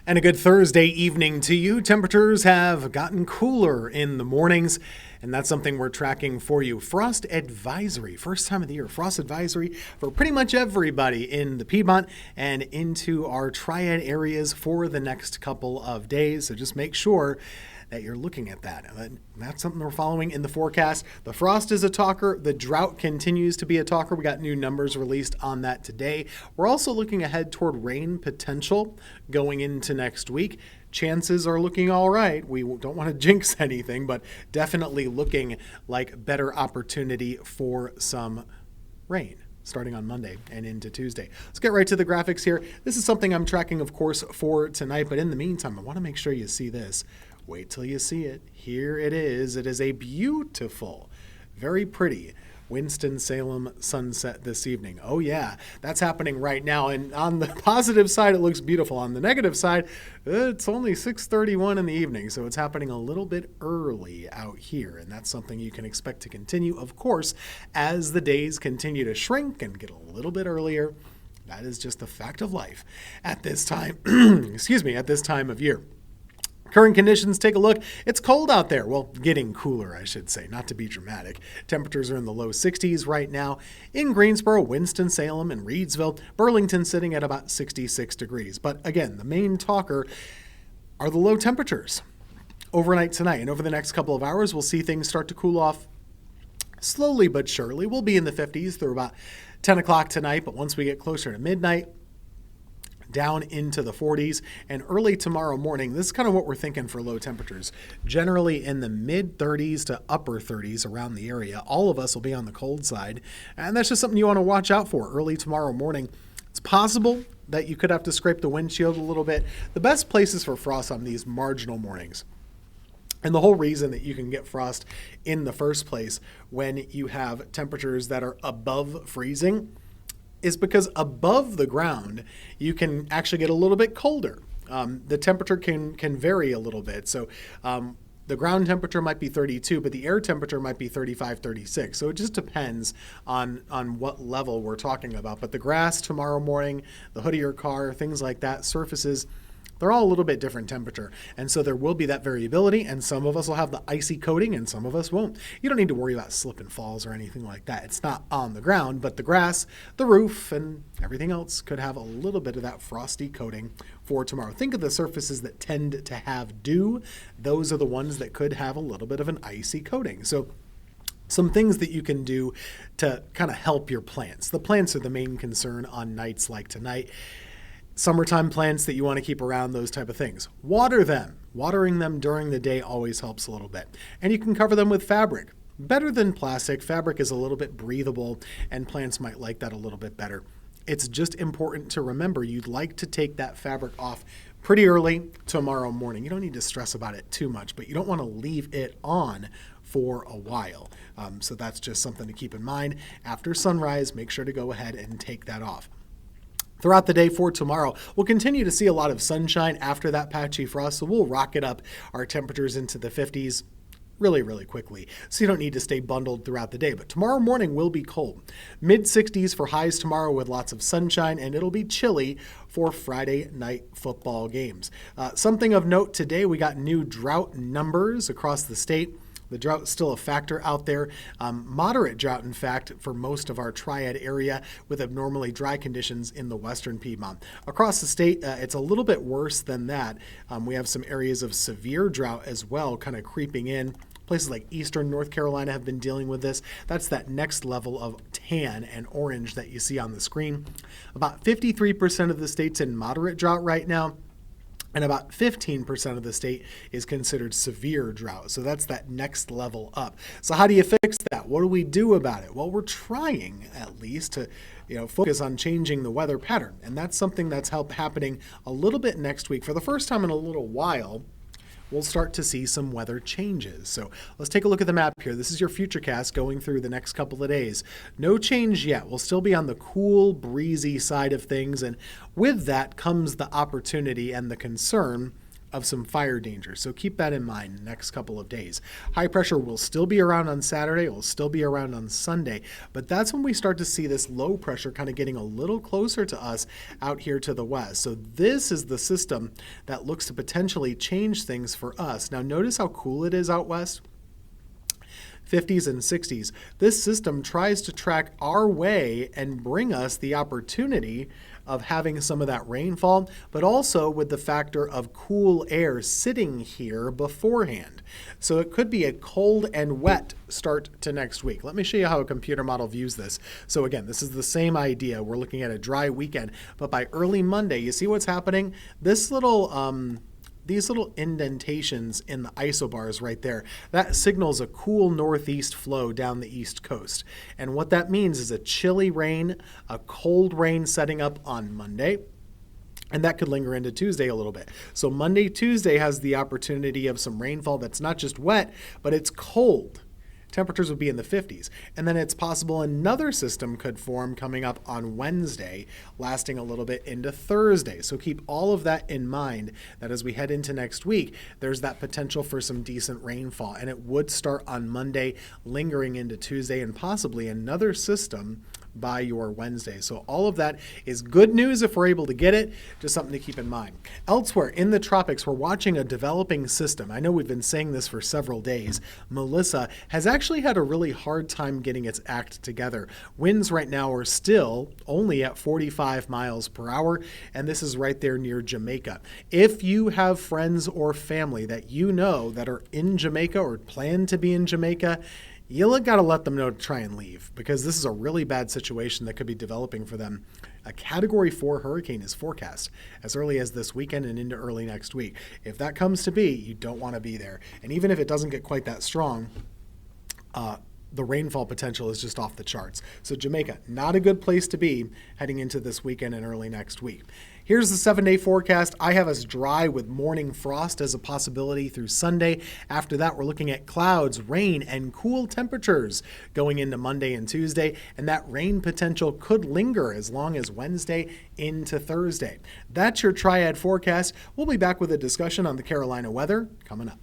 And a good Thursday evening to you. Temperatures have gotten cooler in the mornings, and that's something we're tracking for you. Frost advisory, first time of the year, frost advisory for pretty much everybody in the Piedmont and into our triad areas for the next couple of days. So just make sure that you're looking at that. That's something we're following in the forecast. The frost is a talker. The drought continues to be a talker. We got new numbers released on that today. We're also looking ahead toward rain potential going into next week. Chances are looking all right. We don't want to jinx anything, but definitely looking like better opportunity for some rain starting on Monday and into Tuesday. Let's get right to the graphics here. This is something I'm tracking, of course, for tonight, but in the meantime, I want to make sure you see this. Wait till you see it. Here it is. It is a beautiful, very pretty Winston-Salem sunset this evening. Oh yeah, that's happening right now. And on the positive side, it looks beautiful. On the negative side, it's only 6:31 in the evening, so it's happening a little bit early out here. And that's something you can expect to continue, of course, as the days continue to shrink and get a little bit earlier. That is just the fact of life at this time, at this time of year. Current conditions, take a look. It's cold out there. Well, getting cooler, I should say, not to be dramatic. Temperatures are in the low 60s right now in Greensboro, Winston-Salem, and Reedsville. Burlington sitting at about 66 degrees. But again, the main talker are the low temperatures. Overnight tonight and over the next couple of hours, we'll see things start to cool off slowly but surely. We'll be in the 50s through about 10 o'clock tonight, but once we get closer to midnight, down into the 40s, and early tomorrow morning, this is kind of what we're thinking for low temperatures. Generally in the mid 30s to upper 30s around the area. All of us will be on the cold side, and that's just something you want to watch out for early tomorrow morning. It's possible that you could have to scrape the windshield a little bit. The best places for frost on these marginal mornings. And the whole reason that you can get frost in the first place when you have temperatures that are above freezing is because above the ground, you can actually get a little bit colder. The temperature can vary a little bit. So the ground temperature might be 32, but the air temperature might be 35, 36. So it just depends on what level we're talking about. But the grass tomorrow morning, the hood of your car, things like that, surfaces, they're all a little bit different temperature. And so there will be that variability, and some of us will have the icy coating and some of us won't. You don't need to worry about slip and falls or anything like that. It's not on the ground, but the grass, the roof, and everything else could have a little bit of that frosty coating for tomorrow. Think of the surfaces that tend to have dew. Those are the ones that could have a little bit of an icy coating. So some things that you can do to kind of help your plants. The plants are the main concern on nights like tonight. Summertime plants that you want to keep around, those type of things. Water them. Watering them during the day always helps a little bit. And you can cover them with fabric. Better than plastic. Fabric is a little bit breathable, and plants might like that a little bit better. It's just important to remember you'd like to take that fabric off pretty early tomorrow morning. You don't need to stress about it too much, but you don't want to leave it on for a while. So that's just something to keep in mind. After sunrise, make sure to go ahead and take that off. Throughout the day for tomorrow, we'll continue to see a lot of sunshine after that patchy frost, so we'll rocket up our temperatures into the 50s really, really quickly. So you don't need to stay bundled throughout the day. But tomorrow morning will be cold. Mid-60s for highs tomorrow with lots of sunshine, and it'll be chilly for Friday night football games. Something of note today, we got new drought numbers across the state. The drought is still a factor out there. Moderate drought, in fact, for most of our triad area with abnormally dry conditions in the western Piedmont. Across the state, it's a little bit worse than that. We have some areas of severe drought as well kind of creeping in. Places like eastern North Carolina have been dealing with this. That's that next level of tan and orange that you see on the screen. About 53% of the state's in moderate drought right now. And about 15% of the state is considered severe drought. So that's that next level up. So how do you fix that? What do we do about it? Well, we're trying at least to focus on changing the weather pattern. And that's something that's happening a little bit next week. For the first time in a little while, we'll start to see some weather changes. So let's take a look at the map here. This is your futurecast going through the next couple of days. No change yet. We'll still be on the cool, breezy side of things. And with that comes the opportunity and the concern of some fire danger. So keep that in mind the next couple of days. High pressure will still be around on Saturday. It will still be around on Sunday. But that's when we start to see this low pressure kind of getting a little closer to us out here to the west. So this is the system that looks to potentially change things for us. Now notice how cool it is out west. 50s and 60s. This system tries to track our way and bring us the opportunity of having some of that rainfall, but also with the factor of cool air sitting here beforehand. So it could be a cold and wet start to next week. Let me show you how a computer model views this. So again, this is the same idea. We're looking at a dry weekend, but by early Monday, you see what's happening? This little these little indentations in the isobars right there, that signals a cool northeast flow down the east coast. And what that means is a chilly rain, a cold rain setting up on Monday, and that could linger into Tuesday a little bit. So Monday, Tuesday has the opportunity of some rainfall that's not just wet, but it's cold. Temperatures would be in the 50s. And then it's possible another system could form coming up on Wednesday, lasting a little bit into Thursday. So keep all of that in mind, that as we head into next week, there's that potential for some decent rainfall. And it would start on Monday, lingering into Tuesday, and possibly another system by your Wednesday. So all of that is good news if we're able to get it, just something to keep in mind. Elsewhere in the tropics, we're watching a developing system. I know we've been saying this for several days. Melissa has actually had a really hard time getting its act together. Winds right now are still only at 45 miles per hour, and this is right there near Jamaica. If you have friends or family that you know that are in Jamaica or plan to be in Jamaica, you got to let them know to try and leave, because this is a really bad situation that could be developing for them. A Category 4 hurricane is forecast as early as this weekend and into early next week. If that comes to be, you don't want to be there. And even if it doesn't get quite that strong, the rainfall potential is just off the charts. So Jamaica, not a good place to be heading into this weekend and early next week. Here's the 7-day forecast. I have us dry with morning frost as a possibility through Sunday. After that, we're looking at clouds, rain, and cool temperatures going into Monday and Tuesday. And that rain potential could linger as long as Wednesday into Thursday. That's your triad forecast. We'll be back with a discussion on the Carolina weather coming up.